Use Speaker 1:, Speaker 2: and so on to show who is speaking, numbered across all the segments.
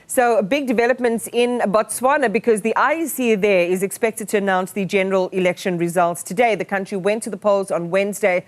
Speaker 1: So big developments in Botswana because the IEC there is expected to announce the general election results today. The country went to the polls on Wednesday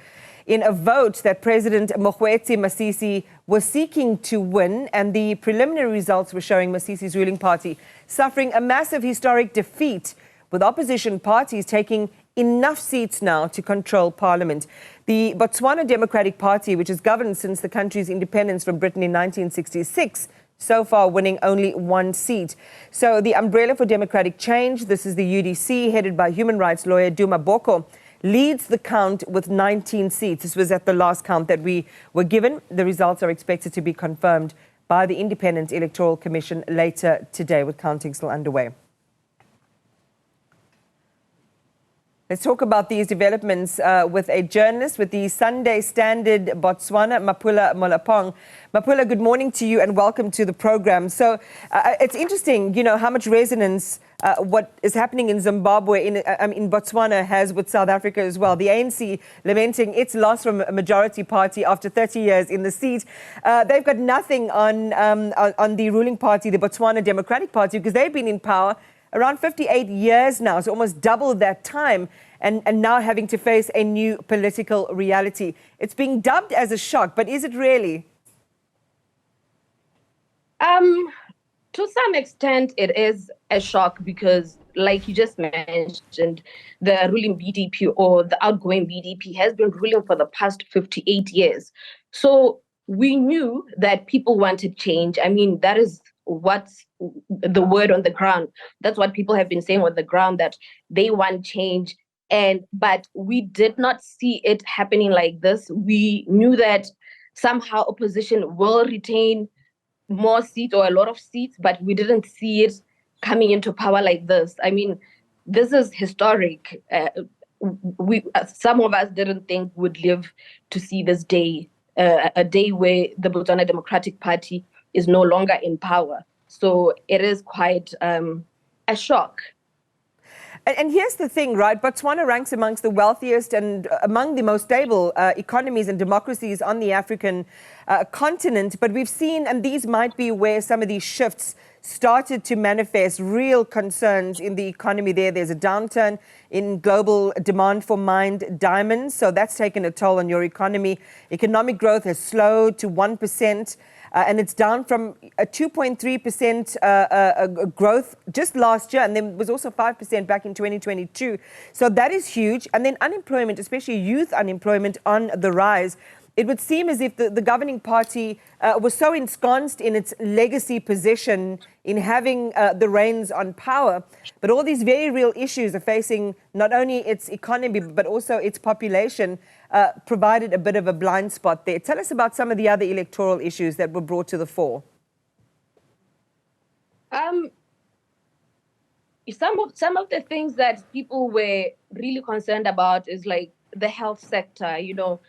Speaker 1: in a vote that President Mokgweetsi Masisi was seeking to win, and the preliminary results were showing Masisi's ruling party suffering a massive historic defeat, with opposition parties taking enough seats now to control parliament. The Botswana Democratic Party, which has governed since the country's independence from Britain in 1966, so far winning only one seat. So the Umbrella for Democratic Change, this is the UDC, headed by human rights lawyer Duma Boko, leads the count with 19 seats. This was at the last count that we were given. The results are expected to be confirmed by the Independent Electoral Commission later today, with counting still underway. Let's talk about these developments with a journalist with the Sunday Standard Botswana, Mmapula Molapong. Mmapula, good morning to you and welcome to the program. So it's interesting, you know, how much resonance what is happening in Zimbabwe, in Botswana has with South Africa as well. The ANC lamenting its loss from a majority party after 30 years in the seat. They've got nothing on the ruling party, the Botswana Democratic Party, because they've been in power around 58 years now, so almost double that time, and now having to face a new political reality. It's being dubbed as a shock, but is it really?
Speaker 2: To some extent, it is a shock because, like you just mentioned, the ruling BDP or the outgoing BDP has been ruling for the past 58 years. So we knew that people wanted change. I mean, that is what's the word on the ground. That's what people have been saying on the ground, that they want change. But we did not see it happening like this. We knew that somehow opposition will retain more seats or a lot of seats, but we didn't see it coming into power like this. I mean, this is historic. Some of us didn't think we'd live to see this day, a day where the Botswana Democratic Party is no longer in power. So it is quite a shock.
Speaker 1: And here's the thing, right? Botswana ranks amongst the wealthiest and among the most stable economies and democracies on the African continent. But we've seen, and these might be where some of these shifts started to manifest real concerns in the economy there. There's a downturn in global demand for mined diamonds. So that's taken a toll on your economy. Economic growth has slowed to 1%. And it's down from a 2.3% growth just last year, and then was also 5% back in 2022. So that is huge. And then unemployment, especially youth unemployment, on the rise. It would seem as if the governing party was so ensconced in its legacy position in having the reins on power, but all these very real issues are facing not only its economy, but also its population, provided a bit of a blind spot there. Tell us about some of the other electoral issues that were brought to the fore.
Speaker 2: Some of the things that people were really concerned about is like the health sector. You know,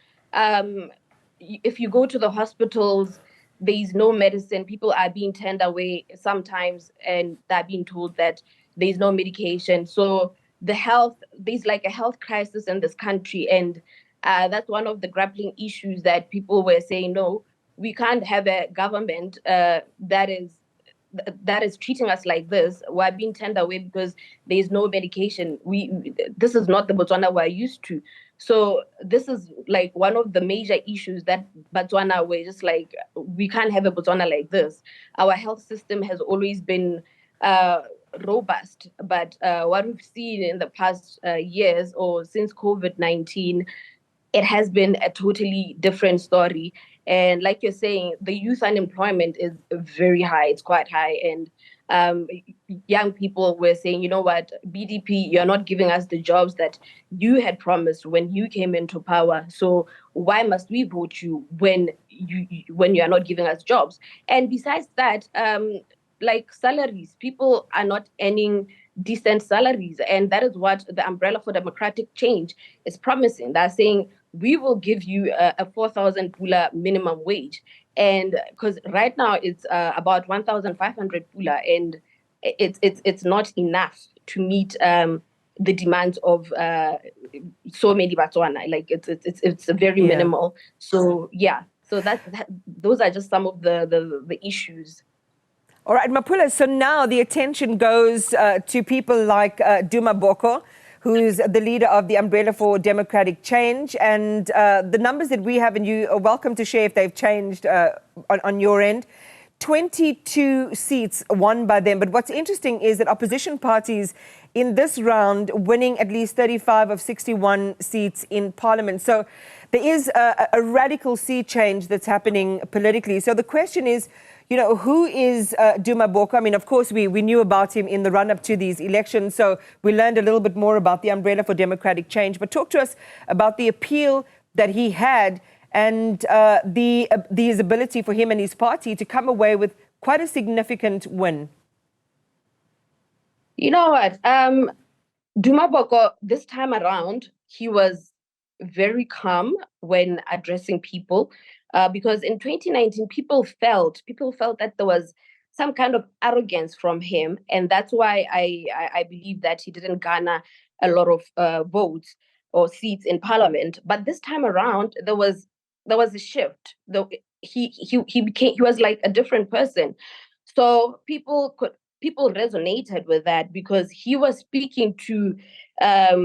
Speaker 2: if you go to the hospitals, there is no medicine. People are being turned away sometimes, and they're being told that there is no medication. So there's like a health crisis in this country, and that's one of the grappling issues that people were saying, no, we can't have a government that is treating us like this. We're being turned away because there is no medication. This is not the Botswana we're used to. So this is like one of the major issues that Botswana were just like, we can't have a Botswana like this. Our health system has always been robust, but what we've seen in the past years or since COVID-19, it has been a totally different story. And like you're saying, the youth unemployment is very high. It's quite high. And young people were saying, you know what, BDP, you're not giving us the jobs that you had promised when you came into power. So why must we vote you when you are not giving us jobs? And besides that, like salaries, people are not earning decent salaries. And that is what the Umbrella for Democratic Change is promising. They're saying, we will give you a 4,000 pula minimum wage. And because right now it's about 1,500 pula, and it's not enough to meet the demands of so many Botswana. Like it's very minimal. So yeah, so those are just some of the issues.
Speaker 1: All right, Mmapula, so now the attention goes to people like Duma Boko, who's the leader of the Umbrella for Democratic Change. And the numbers that we have, and you are welcome to share if they've changed on your end, 22 seats won by them. But what's interesting is that opposition parties in this round winning at least 35 of 61 seats in parliament. So there is a radical sea change that's happening politically. So the question is, you know, who is Duma Boko? I mean, of course, we knew about him in the run-up to these elections, so we learned a little bit more about the Umbrella for Democratic Change. But talk to us about the appeal that he had and his ability for him and his party to come away with quite a significant win.
Speaker 2: You know what? Duma Boko, this time around, he was very calm when addressing people. Because in 2019, people felt that there was some kind of arrogance from him, and that's why I believe that he didn't garner a lot of votes or seats in parliament. But this time around, there was a shift. He was like a different person. So people resonated with that because he was speaking to a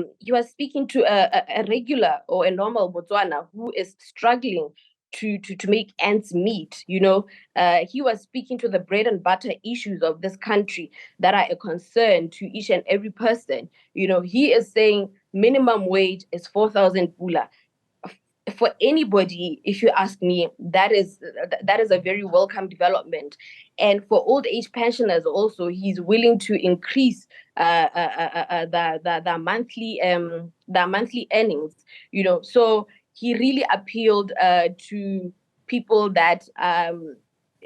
Speaker 2: regular or a normal Botswana who is struggling to make ends meet. You know, he was speaking to the bread and butter issues of this country that are a concern to each and every person. You know, he is saying minimum wage is 4,000 pula. For anybody, if you ask me, that is a very welcome development. And for old age pensioners also, he's willing to increase the monthly earnings. You know, so he really appealed to people that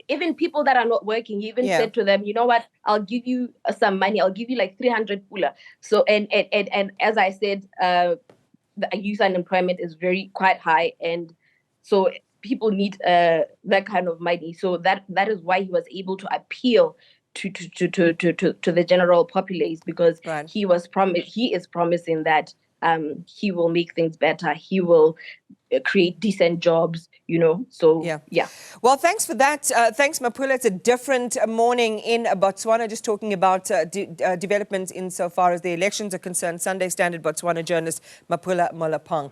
Speaker 2: even people that are not working. He even said to them, you know what, I'll give you some money. I'll give you like 300 pula. So and as I said, the youth unemployment is quite high, and so people need that kind of money. So that is why he was able to appeal to the general populace, because he is promising that he will make things better. He will create decent jobs, you know. So yeah.
Speaker 1: Well, thanks for that. Thanks, Mmapula. It's a different morning in Botswana. Just talking about developments insofar as the elections are concerned. Sunday Standard Botswana journalist Mmapula Molapong.